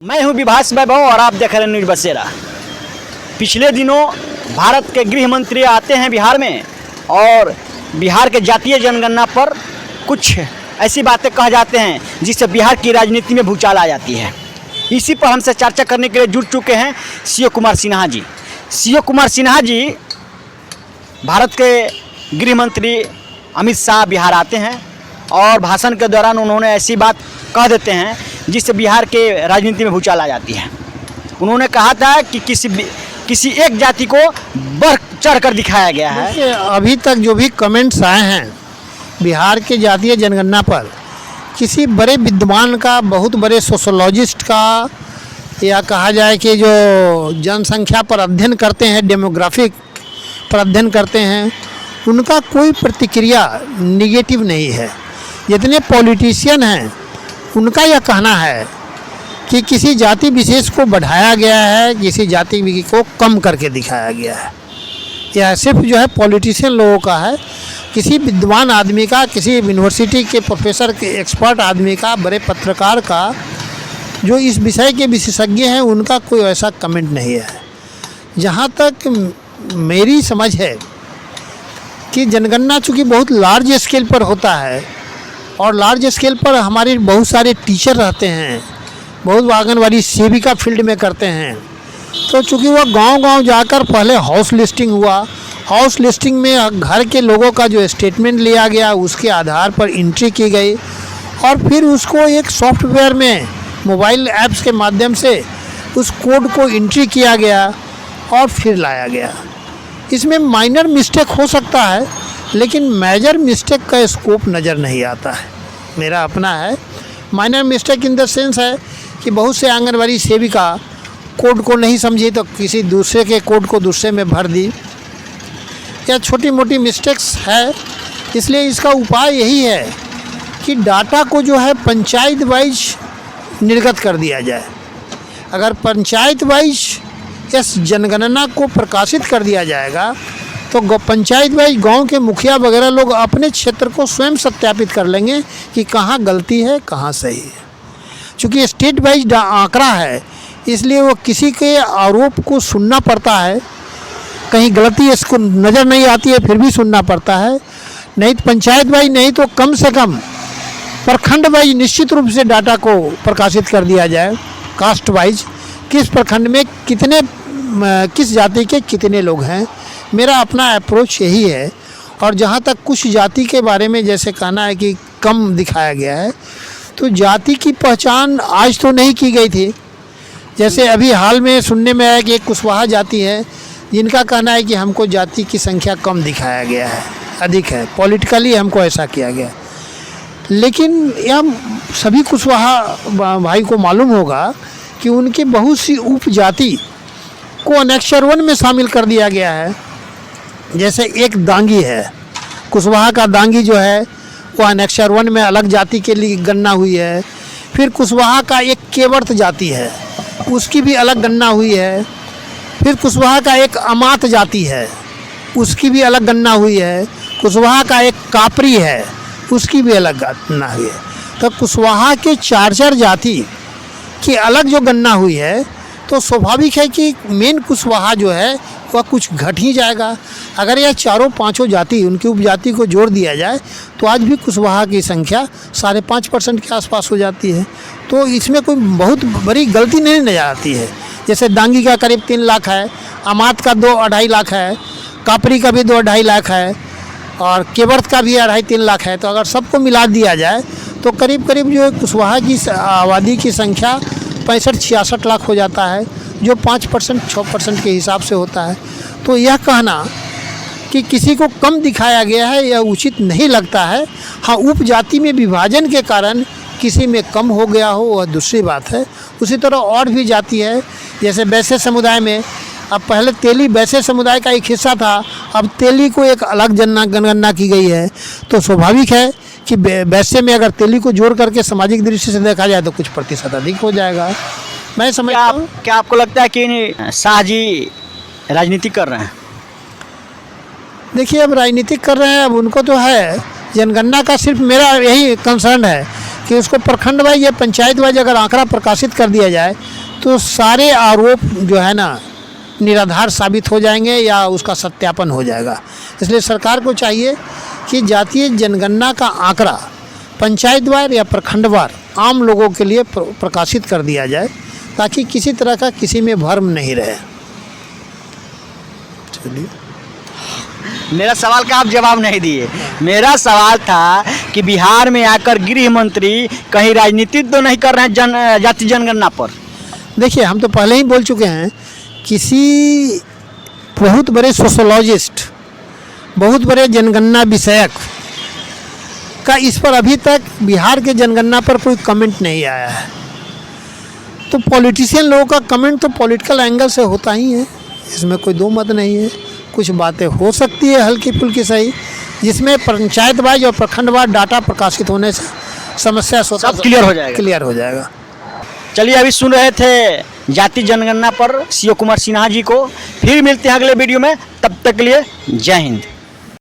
मैं हूं विभास वैभव और आप देख रहे हैं न्यूज़ बसेरा। पिछले दिनों भारत के गृह मंत्री आते हैं बिहार में और बिहार के जातीय जनगणना पर कुछ ऐसी बातें कह जाते हैं जिससे बिहार की राजनीति में भूचाल आ जाती है। इसी पर हमसे चर्चा करने के लिए जुड़ चुके हैं सी.ओ. कुमार सिन्हा जी। सी.ओ. कुमार सिन्हा जी भारत के गृह मंत्री अमित शाह बिहार आते हैं और भाषण के दौरान उन्होंने ऐसी बात कह देते हैं जिससे बिहार के राजनीति में भूचाल आ जाती है। उन्होंने कहा था कि किसी एक जाति को बढ़ चढ़ कर दिखाया गया है। देखिए, अभी तक जो भी कमेंट्स आए हैं बिहार के जातीय जनगणना पर, किसी बड़े विद्वान का, बहुत बड़े सोशोलॉजिस्ट का, या कहा जाए कि जो जनसंख्या पर अध्ययन करते हैं, डेमोग्राफिक पर अध्ययन करते हैं, उनका कोई प्रतिक्रिया निगेटिव नहीं है। जितने पॉलिटिशियन हैं उनका यह कहना है कि किसी जाति विशेष को बढ़ाया गया है, किसी जाति को कम करके दिखाया गया है। यह सिर्फ जो है पॉलिटिशियन लोगों का है। किसी विद्वान आदमी का, किसी यूनिवर्सिटी के प्रोफेसर के, एक्सपर्ट आदमी का, बड़े पत्रकार का, जो इस विषय के विशेषज्ञ हैं, उनका कोई ऐसा कमेंट नहीं है। जहाँ तक मेरी समझ है कि जनगणना चूँकि बहुत लार्ज स्केल पर होता है और लार्ज स्केल पर हमारे बहुत सारे टीचर रहते हैं, बहुत आंगनवाड़ी सेविका फील्ड में करते हैं, तो चूँकि वह गांव-गांव जाकर पहले हाउस लिस्टिंग हुआ। हाउस लिस्टिंग में घर के लोगों का जो स्टेटमेंट लिया गया उसके आधार पर एंट्री की गई और फिर उसको एक सॉफ्टवेयर में मोबाइल ऐप्स के माध्यम से उस कोड को एंट्री किया गया और फिर लाया गया। इसमें माइनर मिस्टेक हो सकता है लेकिन मेजर मिस्टेक का स्कोप नज़र नहीं आता है। मेरा अपना है। Minor mistake in the sense है कि बहुत से आंगनवाड़ी सेविका कोड को नहीं समझी तो किसी दूसरे के कोड को दूसरे में भर दी, या छोटी मोटी मिस्टेक्स है। इसलिए इसका उपाय यही है कि डाटा को जो है पंचायत वाइज निर्गत कर दिया जाए। अगर पंचायत वाइज इस जनगणना को प्रकाशित कर दिया जाएगा तो पंचायत वाइज गांव के मुखिया वगैरह लोग अपने क्षेत्र को स्वयं सत्यापित कर लेंगे कि कहाँ गलती है, कहाँ सही है। चूँकि स्टेट वाइज आंकड़ा है इसलिए वो किसी के आरोप को सुनना पड़ता है। कहीं गलती इसको नज़र नहीं आती है फिर भी सुनना पड़ता है। नहीं तो पंचायत वाइज, नहीं तो कम से कम प्रखंड वाइज निश्चित रूप से डाटा को प्रकाशित कर दिया जाए। कास्ट वाइज किस प्रखंड में किस जाति के कितने लोग हैं। मेरा अपना अप्रोच यही है। और जहाँ तक कुछ जाति के बारे में जैसे कहना है कि कम दिखाया गया है, तो जाति की पहचान आज तो नहीं की गई थी। जैसे अभी हाल में सुनने में आया कि एक कुशवाहा जाति है जिनका कहना है कि हमको जाति की संख्या कम दिखाया गया है, अधिक है, पॉलिटिकली हमको ऐसा किया गया। लेकिन यह सभी कुशवाहा भाई को मालूम होगा कि उनकी बहुत सी उपजाति को अनेक्षर 1 में शामिल कर दिया गया है। जैसे एक दांगी है, कुशवाहा का दांगी जो है वो अनेक्षर 1 में अलग जाति के लिए गणना हुई है। फिर कुशवाहा का एक केवर्त जाति है, उसकी भी अलग गणना हुई है। फिर कुशवाहा का एक अमात जाति है, उसकी भी अलग गणना हुई है। कुशवाहा का एक कापरी है, उसकी भी अलग गणना हुई है। तो कुशवाहा के 4 जाति की अलग जो गणना हुई है तो स्वाभाविक है कि मेन कुशवाहा जो है वह कुछ घट ही जाएगा। अगर यह 4-5 जाति, उनकी उपजाति को जोड़ दिया जाए तो आज भी कुशवाहा की संख्या 5.5% के आसपास हो जाती है। तो इसमें कोई बहुत बड़ी गलती नहीं नजर आती है। जैसे दांगी का करीब 3 लाख है, अमात का 2-2.5 लाख है, कापरी का भी 2-2.5 लाख है और केवर्त का भी 2.5-3 लाख है। तो अगर सबको मिला दिया जाए तो करीब करीब जो कुशवाहा की आबादी की संख्या 65-66 लाख हो जाता है, जो 5%-6% के हिसाब से होता है। तो यह कहना कि किसी को कम दिखाया गया है यह उचित नहीं लगता है। हाँ, उपजाति में विभाजन के कारण किसी में कम हो गया हो वह दूसरी बात है। उसी तरह और भी जाति है, जैसे वैश्य समुदाय में अब पहले तेली वैश्य समुदाय का एक हिस्सा था, अब तेली को एक अलग जनगणना की गई है। तो स्वाभाविक है कि वैश्य में अगर तेली को जोड़ करके सामाजिक दृष्टि से देखा जाए तो कुछ प्रतिशत अधिक हो जाएगा। मैं समझता हूँ। क्या आपको लगता है कि शाह जी राजनीति कर रहे हैं? देखिए, अब राजनीतिक कर रहे हैं, अब उनको तो है जनगणना का। सिर्फ मेरा यही कंसर्न है कि उसको प्रखंड वाइज या पंचायत वाइज अगर आंकड़ा प्रकाशित कर दिया जाए तो सारे आरोप जो है ना निराधार साबित हो जाएंगे या उसका सत्यापन हो जाएगा। इसलिए सरकार को चाहिए कि जातीय जनगणना का आंकड़ा पंचायतवार या प्रखंडवार आम लोगों के लिए प्रकाशित कर दिया जाए ताकि किसी तरह का किसी में भ्रम नहीं रहे। चलिए, मेरा सवाल का आप जवाब नहीं दिए। मेरा सवाल था कि बिहार में आकर गृह मंत्री कहीं राजनीति तो नहीं कर रहे हैं जाति जनगणना पर? देखिए, हम तो पहले ही बोल चुके हैं, किसी बहुत बड़े सोशोलॉजिस्ट, बहुत बड़े जनगणना विषयक का इस पर अभी तक बिहार के जनगणना पर कोई कमेंट नहीं आया है। तो पॉलिटिशियन लोगों का कमेंट तो पॉलिटिकल एंगल से होता ही है, इसमें कोई दो मत नहीं है। कुछ बातें हो सकती है हल्की फुल्की सही, जिसमें पंचायत वाइज और प्रखंडवार डाटा प्रकाशित होने से समस्या सब क्लियर हो जाएगा। क्लियर हो जाएगा। चलिए, अभी सुन रहे थे जाति जनगणना पर सीओ कुमार सिन्हा जी को। फिर मिलते हैं अगले वीडियो में, तब तक के लिए जय हिंद।